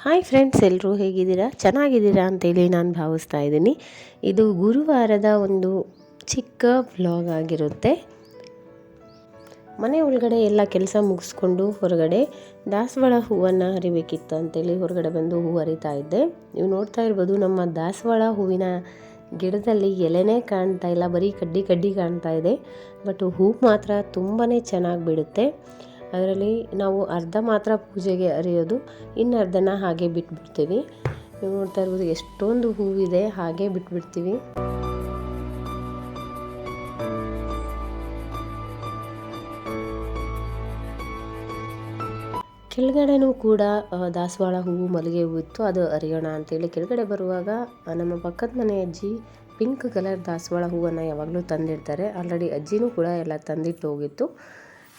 Hi friends, ಎಲ್ಲರೂ ಹೇಗಿದ್ದೀರಾ? ಚೆನ್ನಾಗಿದ್ದೀರಾ ಅಂತೇಳಿ ನಾನು ಭಾವಿಸ್ತಾ ಇದ್ದೀನಿ. ಇದು ಗುರುವಾರದ ಒಂದು ಚಿಕ್ಕ ವ್ಲಾಗ್ ಆಗಿರುತ್ತೆ. ಮನೆ ಒಳಗಡೆ ಎಲ್ಲ ಕೆಲಸ ಮುಗಿಸ್ಕೊಂಡು ಹೊರಗಡೆ ದಾಸವಾಳ ಹೂವನ್ನು ಹರಿಬೇಕಿತ್ತು ಅಂತೇಳಿ ಹೊರಗಡೆ ಬಂದು ಹೂವು ಹರಿತಾ ಇದ್ದೆ. ನೀವು ನೋಡ್ತಾ ಇರ್ಬೋದು, ನಮ್ಮ ದಾಸವಾಳ ಹೂವಿನ ಗಿಡದಲ್ಲಿ ಎಲೆನೇ ಕಾಣ್ತಾ ಇಲ್ಲ, ಬರೀ ಕಡ್ಡಿ ಕಡ್ಡಿ ಕಾಣ್ತಾ ಇದೆ. ಬಟ್ ಹೂ ಮಾತ್ರ ತುಂಬಾ ಚೆನ್ನಾಗಿ ಬಿಡುತ್ತೆ. ಅದರಲ್ಲಿ ನಾವು ಅರ್ಧ ಮಾತ್ರ ಪೂಜೆಗೆ ಹರಿಯೋದು, ಇನ್ನು ಅರ್ಧನ ಹಾಗೆ ಬಿಟ್ಬಿಡ್ತೀವಿ. ನೀವು ನೋಡ್ತಾ ಇರ್ಬೋದು ಎಷ್ಟೊಂದು ಹೂವಿದೆ, ಹಾಗೆ ಬಿಟ್ಬಿಡ್ತೀವಿ. ಕೆಳಗಡೆನೂ ಕೂಡ ದಾಸವಾಳ ಹೂವು, ಮಲ್ಲಿಗೆ ಹೂವು ಇತ್ತು. ಅದು ಹರಿಯೋಣ ಅಂತೇಳಿ ಕೆಳಗಡೆ ಬರುವಾಗ ನಮ್ಮ ಪಕ್ಕದ ಮನೆ ಅಜ್ಜಿ ಪಿಂಕ್ ಕಲರ್ ದಾಸವಾಳ ಹೂವನ್ನು ಯಾವಾಗಲೂ ತಂದಿರ್ತಾರೆ. ಆಲ್ರೆಡಿ ಅಜ್ಜಿನೂ ಕೂಡ ಎಲ್ಲ ತಂದಿಟ್ಟು ಹೋಗಿತ್ತು.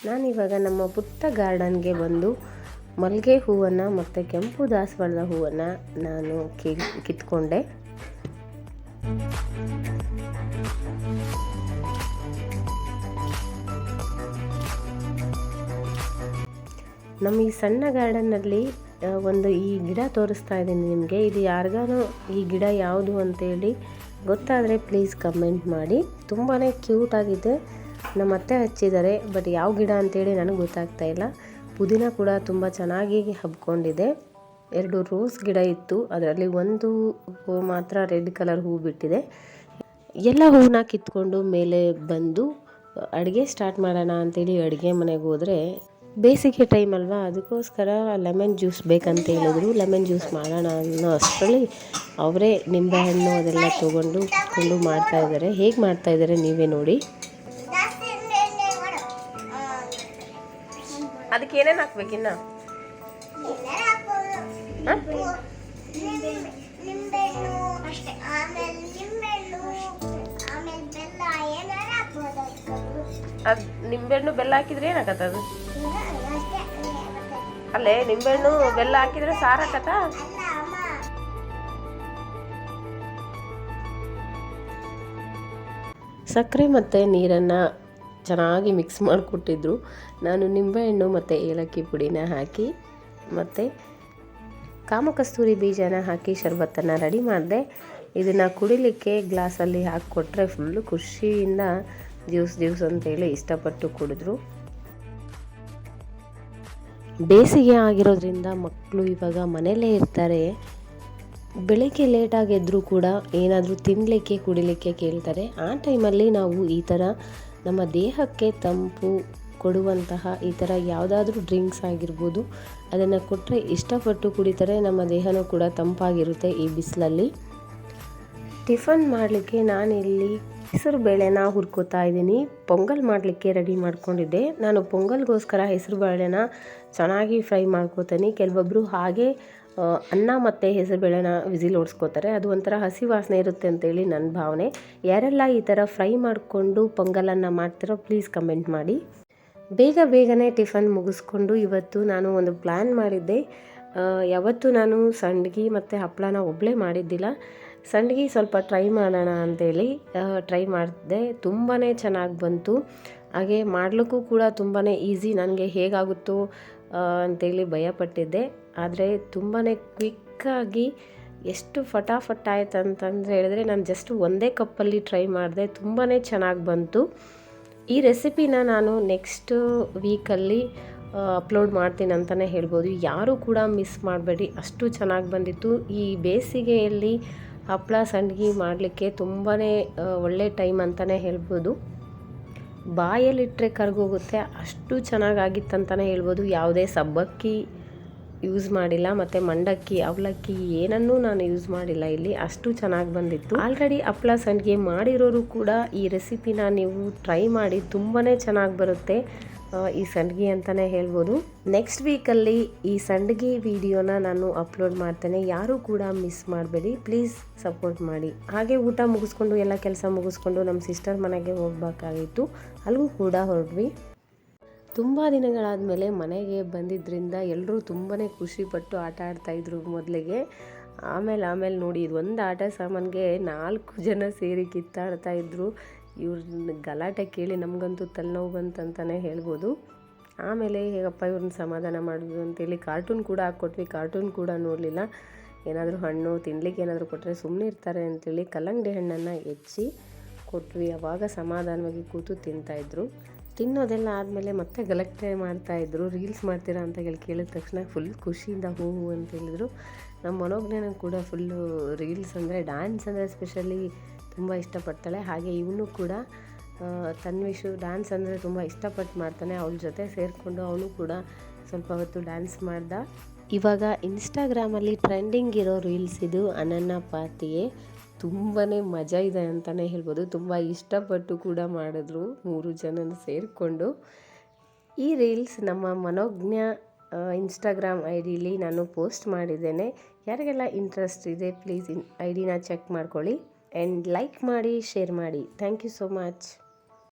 ನಾನಿವಾಗ ನಮ್ಮ ಪುಟ್ಟ ಗಾರ್ಡನ್ಗೆ ಬಂದು ಮಲ್ಲಿಗೆ ಹೂವನ್ನು ಮತ್ತು ಕೆಂಪು ದಾಸವಾಳದ ಹೂವನ್ನು ನಾನು ಕಿತ್ಕೊಂಡೆ. ನಮ್ಮ ಈ ಸಣ್ಣ ಗಾರ್ಡನ್ನಲ್ಲಿ ಒಂದು ಈ ಗಿಡ ತೋರಿಸ್ತಾ ಇದ್ದೀನಿ ನಿಮಗೆ. ಇದು ಯಾರಿಗಾನು ಈ ಗಿಡ ಯಾವುದು ಅಂತೇಳಿ ಗೊತ್ತಾದರೆ ಪ್ಲೀಸ್ ಕಮೆಂಟ್ ಮಾಡಿ. ತುಂಬಾ ಕ್ಯೂಟ್ ಆಗಿದೆ. ನಮ್ಮ ಅತ್ತೆ ಹಚ್ಚಿದ್ದಾರೆ, ಬಟ್ ಯಾವ ಗಿಡ ಅಂತೇಳಿ ನನಗೆ ಗೊತ್ತಾಗ್ತಾ ಇಲ್ಲ. ಪುದೀನ ಕೂಡ ತುಂಬ ಚೆನ್ನಾಗಿ ಹಬ್ಕೊಂಡಿದೆ. 2 ರೋಸ್ ಗಿಡ ಇತ್ತು, ಅದರಲ್ಲಿ ಒಂದು ಹೂ ಮಾತ್ರ ರೆಡ್ ಕಲರ್ ಹೂ ಬಿಟ್ಟಿದೆ. ಎಲ್ಲ ಹೂವನ್ನ ಕಿತ್ಕೊಂಡು ಮೇಲೆ ಬಂದು ಅಡುಗೆ ಸ್ಟಾರ್ಟ್ ಮಾಡೋಣ ಅಂತೇಳಿ ಅಡುಗೆ ಮನೆಗೆ ಹೋದರೆ, ಬೇಸಿಗೆ ಟೈಮ್ ಅಲ್ವಾ, ಅದಕ್ಕೋಸ್ಕರ ಲೆಮನ್ ಜ್ಯೂಸ್ ಬೇಕಂತ ಹೇಳಿದ್ರು. ಲೆಮನ್ ಜ್ಯೂಸ್ ಮಾಡೋಣ ಅನ್ನೋ ಅಷ್ಟರಲ್ಲಿ ಅವರೇ ನಿಂಬೆಹಣ್ಣು ಅದೆಲ್ಲ ತೊಗೊಂಡು ಮಾಡ್ತಾ ಇದ್ದಾರೆ. ಹೇಗೆ ಮಾಡ್ತಾ ಇದ್ದಾರೆ ನೀವೇ ನೋಡಿ. ಅದಕ್ಕೆ ಏನೇನು ಹಾಕ್ಬೇಕಿನ್ನ? ಅದು ನಿಂಬೆಹಣ್ಣು ಬೆಲ್ಲ ಹಾಕಿದ್ರೆ ಏನಾಗತ್ತ? ಅದು ಅಲ್ಲೇ ನಿಂಬೆಹಣ್ಣು ಬೆಲ್ಲ ಹಾಕಿದ್ರೆ ಸಾರು ಹಾಕತ್ತ? ಸಕ್ಕರೆ ಮತ್ತು ನೀರನ್ನು ಚೆನ್ನಾಗಿ ಮಿಕ್ಸ್ ಮಾಡಿಕೊಟ್ಟಿದ್ರು. ನಾನು ನಿಂಬೆಹಣ್ಣು ಮತ್ತು ಏಲಕ್ಕಿ ಪುಡಿನ ಹಾಕಿ ಮತ್ತು ಕಾಮಕಸ್ತೂರಿ ಬೀಜನ ಹಾಕಿ ಶರ್ಬತ್ತನ್ನು ರೆಡಿ ಮಾಡಿದೆ. ಇದನ್ನು ಕುಡಿಲಿಕ್ಕೆ ಗ್ಲಾಸಲ್ಲಿ ಹಾಕಿಕೊಟ್ರೆ ಫುಲ್ಲು ಖುಷಿಯಿಂದ ಜ್ಯೂಸ್ ಅಂತೇಳಿ ಇಷ್ಟಪಟ್ಟು ಕುಡಿದ್ರು. ಬೇಸಿಗೆ ಆಗಿರೋದ್ರಿಂದ ಮಕ್ಕಳು ಇವಾಗ ಮನೆಯಲ್ಲೇ ಇರ್ತಾರೆ. ಬೆಳಗ್ಗೆ ಲೇಟಾಗಿ ಎದ್ದರೂ ಕೂಡ ಏನಾದರೂ ತಿನ್ನಲಿಕ್ಕೆ ಕುಡಿಲಿಕ್ಕೆ ಕೇಳ್ತಾರೆ. ಆ ಟೈಮಲ್ಲಿ ನಾವು ಈ ಥರ ನಮ್ಮ ದೇಹಕ್ಕೆ ತಂಪು ಕೊಡುವಂತಹ ಈ ಥರ ಯಾವುದಾದ್ರೂ ಡ್ರಿಂಕ್ಸ್ ಆಗಿರ್ಬೋದು, ಅದನ್ನು ಕೊಟ್ಟರೆ ಇಷ್ಟಪಟ್ಟು ಕುಡಿತಾರೆ. ನಮ್ಮ ದೇಹನೂ ಕೂಡ ತಂಪಾಗಿರುತ್ತೆ ಈ ಬಿಸಿಲಲ್ಲಿ. ಟಿಫನ್ ಮಾಡಲಿಕ್ಕೆ ನಾನಿಲ್ಲಿ ಹೆಸರು ಬೇಳೆನ ಹುರ್ಕೋತಾ ಇದ್ದೀನಿ. ಪೊಂಗಲ್ ಮಾಡಲಿಕ್ಕೆ ರೆಡಿ ಮಾಡ್ಕೊಂಡಿದ್ದೆ. ನಾನು ಪೊಂಗಲ್ಗೋಸ್ಕರ ಹೆಸರು ಬೇಳೆನ ಚೆನ್ನಾಗಿ ಫ್ರೈ ಮಾಡ್ಕೋತೀನಿ. ಕೆಲವೊಬ್ಬರು ಹಾಗೆ ಅನ್ನ ಮತ್ತು ಹೆಸರುಬೇಳೆನ ವಿಸಿಲ್ ಓಡಿಸ್ಕೋತಾರೆ. ಅದು ಒಂಥರ ಹಸಿ ವಾಸನೆ ಇರುತ್ತೆ ಅಂತೇಳಿ ನನ್ನ ಭಾವನೆ. ಯಾರೆಲ್ಲ ಈ ಥರ ಫ್ರೈ ಮಾಡಿಕೊಂಡು ಪೊಂಗಲನ್ನು ಮಾಡ್ತಾರೋ ಪ್ಲೀಸ್ ಕಮೆಂಟ್ ಮಾಡಿ. ಬೇಗನೆ ಟಿಫನ್ ಮುಗಿಸ್ಕೊಂಡು ಇವತ್ತು ನಾನು ಒಂದು ಪ್ಲ್ಯಾನ್ ಮಾಡಿದ್ದೆ. ಯಾವತ್ತೂ ನಾನು ಸಂಡ್ಗಿ ಮತ್ತು ಹಪ್ಪಳನ ಒಬ್ಬಳೇ ಮಾಡಿದ್ದಿಲ್ಲ. ಸಂಡ್ಗಿ ಸ್ವಲ್ಪ ಟ್ರೈ ಮಾಡೋಣ ಅಂತೇಳಿ ಟ್ರೈ ಮಾಡಿದೆ. ತುಂಬಾ ಚೆನ್ನಾಗಿ ಬಂತು. ಹಾಗೆ ಮಾಡಲಿಕ್ಕೂ ಕೂಡ ತುಂಬಾ ಈಸಿ. ನನಗೆ ಹೇಗಾಗುತ್ತೋ ಅಂತೇಳಿ ಭಯಪಟ್ಟಿದ್ದೆ, ಆದರೆ ತುಂಬಾ ಕ್ವಿಕ್ಕಾಗಿ ಎಷ್ಟು ಫಟಾಫಟ್ ಆಯ್ತು ಅಂತಂದರೆ ಹೇಳಿದ್ರೆ, ನಾನು ಜಸ್ಟ್ ಒಂದೇ ಕಪ್ಪಲ್ಲಿ ಟ್ರೈ ಮಾಡಿದೆ. ತುಂಬಾ ಚೆನ್ನಾಗಿ ಬಂತು. ಈ ರೆಸಿಪಿನ ನಾನು ನೆಕ್ಸ್ಟ್ ವೀಕಲ್ಲಿ ಅಪ್ಲೋಡ್ ಮಾಡ್ತೀನಿ ಅಂತಲೇ ಹೇಳ್ಬೋದು. ಯಾರೂ ಕೂಡ ಮಿಸ್ ಮಾಡಬೇಡಿ, ಅಷ್ಟು ಚೆನ್ನಾಗಿ ಬಂದಿತ್ತು. ಈ ಬೇಸಿಗೆಯಲ್ಲಿ ಹಪ್ಪಳ ಸಂಡ್ಗಿ ಮಾಡಲಿಕ್ಕೆ ತುಂಬಾ ಒಳ್ಳೆ ಟೈಮ್ ಅಂತಲೇ ಹೇಳ್ಬೋದು. ಬಾಯಲ್ಲಿಟ್ಟರೆ ಕರ್ಗೋಗುತ್ತೆ, ಅಷ್ಟು ಚೆನ್ನಾಗಾಗಿತ್ತಂತಲೇ ಹೇಳ್ಬೋದು. ಯಾವುದೇ ಸಬ್ಬಕ್ಕಿ ಯೂಸ್ ಮಾಡಿಲ್ಲ ಮತ್ತು ಮಂಡಕ್ಕಿ, ಅವಲಕ್ಕಿ ಏನನ್ನೂ ನಾನು ಯೂಸ್ ಮಾಡಿಲ್ಲ ಇಲ್ಲಿ. ಅಷ್ಟು ಚೆನ್ನಾಗಿ ಬಂದಿತ್ತು. ಆಲ್ರೆಡಿ ಹಪ್ಪಳ ಸಂಡ್ಗೆ ಮಾಡಿರೋರು ಕೂಡ ಈ ರೆಸಿಪಿನ ನೀವು ಟ್ರೈ ಮಾಡಿ, ತುಂಬಾ ಚೆನ್ನಾಗಿ ಬರುತ್ತೆ ಈ ಸಂಡ್ಗಿ ಅಂತಲೇ ಹೇಳ್ಬೋದು. ನೆಕ್ಸ್ಟ್ ವೀಕಲ್ಲಿ ಈ ಸಂಡ್ಗಿ ವಿಡಿಯೋನ ನಾನು ಅಪ್ಲೋಡ್ ಮಾಡ್ತೇನೆ. ಯಾರೂ ಕೂಡ ಮಿಸ್ ಮಾಡಬೇಡಿ, ಪ್ಲೀಸ್ ಸಪೋರ್ಟ್ ಮಾಡಿ. ಹಾಗೆ ಊಟ ಮುಗಿಸ್ಕೊಂಡು ಎಲ್ಲ ಕೆಲಸ ಮುಗಿಸ್ಕೊಂಡು ನಮ್ಮ ಸಿಸ್ಟರ್ ಮನೆಗೆ ಹೋಗಬೇಕಾಗಿತ್ತು. ಅಲ್ಲಿಗೂ ಕೂಡ ಹೊರಡ್ವಿ. ತುಂಬ ದಿನಗಳಾದಮೇಲೆ ಮನೆಗೆ ಬಂದಿದ್ದರಿಂದ ಎಲ್ಲರೂ ತುಂಬಾ ಖುಷಿಪಟ್ಟು ಆಟ ಆಡ್ತಾಯಿದ್ರು ಮೊದಲಿಗೆ. ಆಮೇಲೆ ನೋಡಿ, ಇದು ಒಂದು ಆಟ ಸಾಮಾನಿಗೆ 4 ಜನ ಸೇರಿ ಕಿತ್ತಾಡ್ತಾಯಿದ್ರು. ಇವ್ರ ಗಲಾಟೆ ಕೇಳಿ ನಮಗಂತೂ ತಲೆನೋವು ಬಂತಂತಲೇ ಹೇಳ್ಬೋದು. ಆಮೇಲೆ ಹೇಗಪ್ಪ ಇವ್ರನ್ನ ಸಮಾಧಾನ ಮಾಡೋದು ಅಂತೇಳಿ ಕಾರ್ಟೂನ್ ಕೂಡ ಹಾಕ್ಕೊಟ್ವಿ. ಕಾರ್ಟೂನ್ ಕೂಡ ನೋಡಲಿಲ್ಲ. ಏನಾದರೂ ಹಣ್ಣು ತಿನ್ನಲಿಕ್ಕೆ ಏನಾದರೂ ಕೊಟ್ಟರೆ ಸುಮ್ಮನೆ ಇರ್ತಾರೆ ಅಂತೇಳಿ ಕಲ್ಲಂಗಡಿ ಹಣ್ಣನ್ನು ಹೆಚ್ಚಿ ಕೊಟ್ವಿ. ಆವಾಗ ಸಮಾಧಾನವಾಗಿ ಕೂತು ತಿಂತಾಯಿದ್ರು. ತಿನ್ನೋದೆಲ್ಲ ಆದಮೇಲೆ ಮತ್ತೆ ಗಲಾಟೆ ಮಾಡ್ತಾಯಿದ್ರು. ರೀಲ್ಸ್ ಮಾಡ್ತೀರಾ ಅಂತ ಕೇಳಿದ ತಕ್ಷಣ ಫುಲ್ ಖುಷಿಯಿಂದ ಹೂ ಅಂತ ಹೇಳಿದ್ರು. ನಮ್ಮ ಮನೋಜ್ಞಾನ ಕೂಡ ಫುಲ್ಲು ರೀಲ್ಸ್ ಅಂದರೆ ಡ್ಯಾನ್ಸ್ ಅಂದರೆ ಸ್ಪೆಷಲಿ ತುಂಬ ಇಷ್ಟಪಡ್ತಾಳೆ. ಹಾಗೆ ಇವನು ಕೂಡ ತನ್ವಿಶು ಡ್ಯಾನ್ಸ್ ಅಂದರೆ ತುಂಬ ಇಷ್ಟಪಟ್ಟು ಮಾಡ್ತಾನೆ. ಅವಳ ಜೊತೆ ಸೇರಿಕೊಂಡು ಅವನು ಕೂಡ ಸ್ವಲ್ಪ ಹೊತ್ತು ಡ್ಯಾನ್ಸ್ ಮಾಡ್ದ. ಇವಾಗ ಇನ್ಸ್ಟಾಗ್ರಾಮಲ್ಲಿ ಟ್ರೆಂಡಿಂಗ್ ಇರೋ ರೀಲ್ಸ್ ಇದು ಅನನ್ಯ ಪಾತಿಯೇ. ತುಂಬಾ ಮಜಾ ಇದೆ ಅಂತಲೇ ಹೇಳ್ಬೋದು. ತುಂಬ ಇಷ್ಟಪಟ್ಟು ಕೂಡ ಮಾಡಿದ್ರು 3 ಜನನ ಸೇರಿಕೊಂಡು. ಈ ರೀಲ್ಸ್ ನಮ್ಮ ಮನೋಜ್ಞ ಇನ್ಸ್ಟಾಗ್ರಾಮ್ ಐ ಡಿಲಿ ನಾನು ಪೋಸ್ಟ್ ಮಾಡಿದ್ದೇನೆ. ಯಾರಿಗೆಲ್ಲ ಇಂಟ್ರೆಸ್ಟ್ ಇದೆ ಪ್ಲೀಸ್ ಐ ಡಿನ ಚೆಕ್ ಮಾಡ್ಕೊಳ್ಳಿ ಆ್ಯಂಡ್ ಲೈಕ್ ಮಾಡಿ, ಶೇರ್ ಮಾಡಿ. Thank you so much.